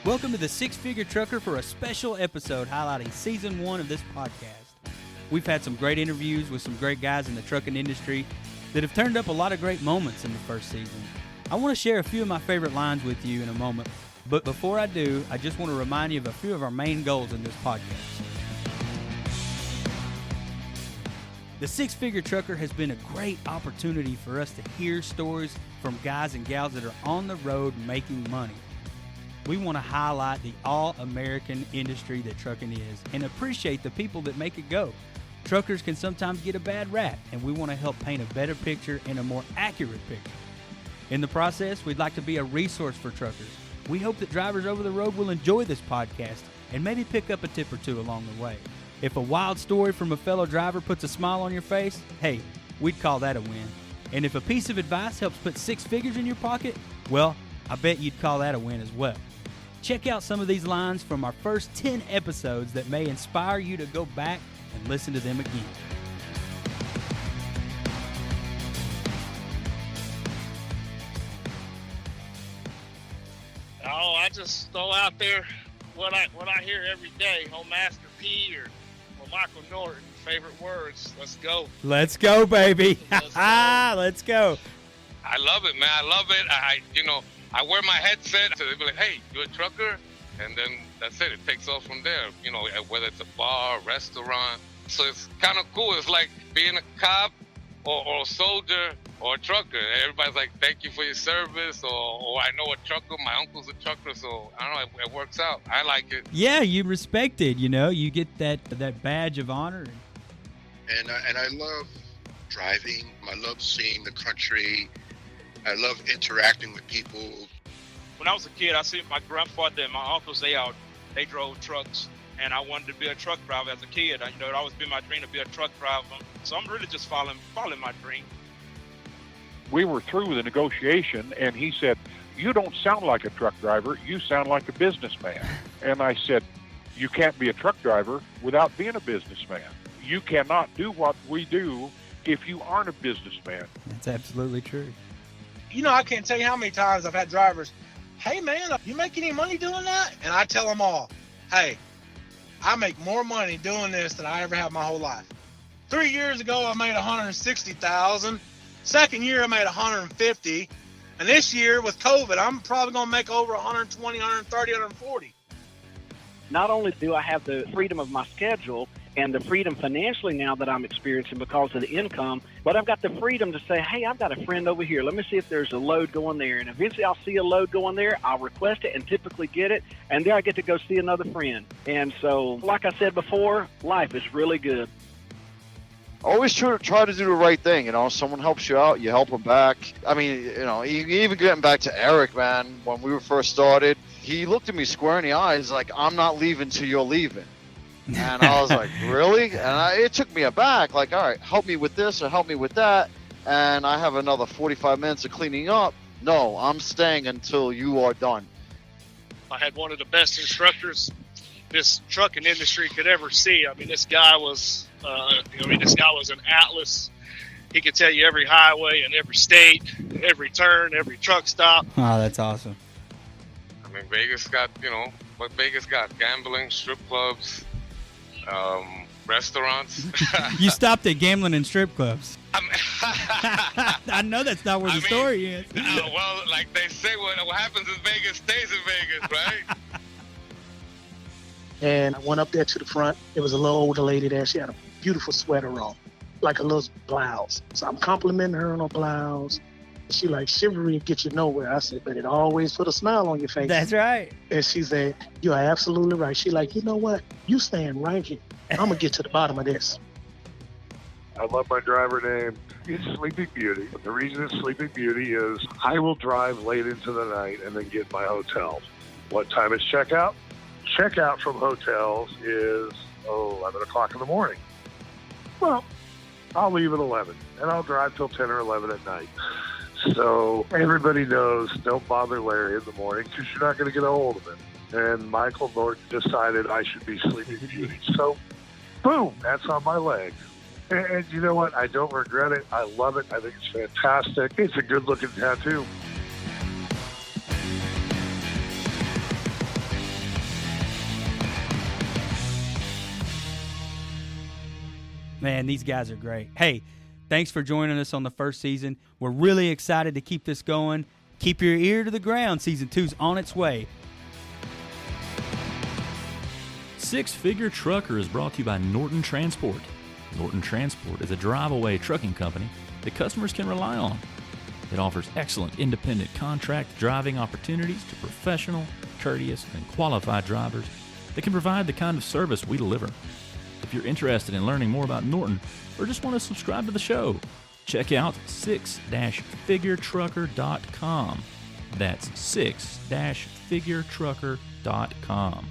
Welcome to the Six Figure Trucker for a special episode highlighting Season 1 of this podcast. We've had some great interviews with some great guys in the trucking industry that have turned up a lot of great moments in the first season. I want to share a few of my favorite lines with you in a moment, but before I do, I just want to remind you of a few of our main goals in this podcast. The Six Figure Trucker has been a great opportunity for us to hear stories from guys and gals that are on the road making money. We want to highlight the all-American industry that trucking is and appreciate the people that make it go. Truckers can sometimes get a bad rap, and we want to help paint a better picture and a more accurate picture. In the process, we'd like to be a resource for truckers. We hope that drivers over the road will enjoy this podcast and maybe pick up a tip or two along the way. If a wild story from a fellow driver puts a smile on your face, hey, we'd call that a win. And if a piece of advice helps put six figures in your pocket, well, I bet you'd call that a win as well. Check out some of these lines from our first 10 episodes that may inspire you to go back and listen to them again. Oh, I just throw out there what I hear every day on Master P or Michael Norton, favorite words. Let's go. Let's go, baby. Let's go. Let's go. I love it, man. I love it. I wear my headset, so they be like, hey, you a trucker? And then that's it. It takes off from there, whether it's a bar, restaurant. So it's kind of cool. It's like being a cop or a soldier or a trucker. Everybody's like, thank you for your service, or I know a trucker. My uncle's a trucker, so I don't know. It works out. I like it. Yeah, you respect it, You get that badge of honor. And I love driving. I love seeing the country. I love interacting with people. When I was a kid, I seen my grandfather and my uncles, they drove trucks, and I wanted to be a truck driver as a kid. It always been my dream to be a truck driver. So I'm really just following my dream. We were through the negotiation, and he said, you don't sound like a truck driver, you sound like a businessman. And I said, you can't be a truck driver without being a businessman. You cannot do what we do if you aren't a businessman. That's absolutely true. I can't tell you how many times I've had drivers, hey man, you make any money doing that? And I tell them all, hey, I make more money doing this than I ever have my whole life. 3 years ago, I made $160,000. Second year, I made $150,000. And this year with COVID, I'm probably going to make over $120,000, $130,000, $140,000. Not only do I have the freedom of my schedule and the freedom financially now that I'm experiencing because of the income, but I've got the freedom to say, hey, I've got a friend over here. Let me see if there's a load going there. And eventually I'll see a load going there. I'll request it and typically get it. And there I get to go see another friend. And so, like I said before, life is really good. Always try to do the right thing. Someone helps you out, you help them back. I mean, even getting back to Eric, man, when we were first started, he looked at me square in the eyes like, I'm not leaving till you're leaving. And I was like, really? And it took me aback, like, all right, help me with this or help me with that. And I have another 45 minutes of cleaning up. No, I'm staying until you are done. I had one of the best instructors this trucking industry could ever see. I mean, this guy was an atlas. He could tell you every highway and every state, every turn, every truck stop. Oh, that's awesome. I mean, Vegas got, what Vegas got? Gambling, strip clubs, restaurants. You stopped at gambling and strip clubs. I know that's not where the story is. Well, like they say, what happens in Vegas stays in Vegas, right? And I went up there to the front. There was a little older lady there. She had a beautiful sweater on, like a little blouse. So I'm complimenting her on her blouse. She like, chivalry get you nowhere. I said, but it always put a smile on your face. That's right. And she said, you are absolutely right. She like, you know what? You stand right here. I'm going to get to the bottom of this. I love my driver name. It's Sleeping Beauty. The reason it's Sleeping Beauty is I will drive late into the night and then get my hotel. What time is checkout? Checkout from hotels is 11 o'clock in the morning. Well, I'll leave at 11 and I'll drive till 10 or 11 at night. So everybody knows, don't bother Larry in the morning because you're not going to get a hold of him. And Michael Norton decided I should be Sleeping Beauty. So, boom, that's on my leg. And you know what? I don't regret it. I love it. I think it's fantastic. It's a good-looking tattoo. Man, these guys are great. Hey, thanks for joining us on the first season. We're really excited to keep this going. Keep your ear to the ground. Season 2's on its way. Six Figure Trucker is brought to you by Norton Transport. Norton Transport is a drive-away trucking company that customers can rely on. It offers excellent independent contract driving opportunities to professional, courteous, and qualified drivers that can provide the kind of service we deliver. If you're interested in learning more about Norton or just want to subscribe to the show, check out 6-figuretrucker.com. That's 6-figuretrucker.com.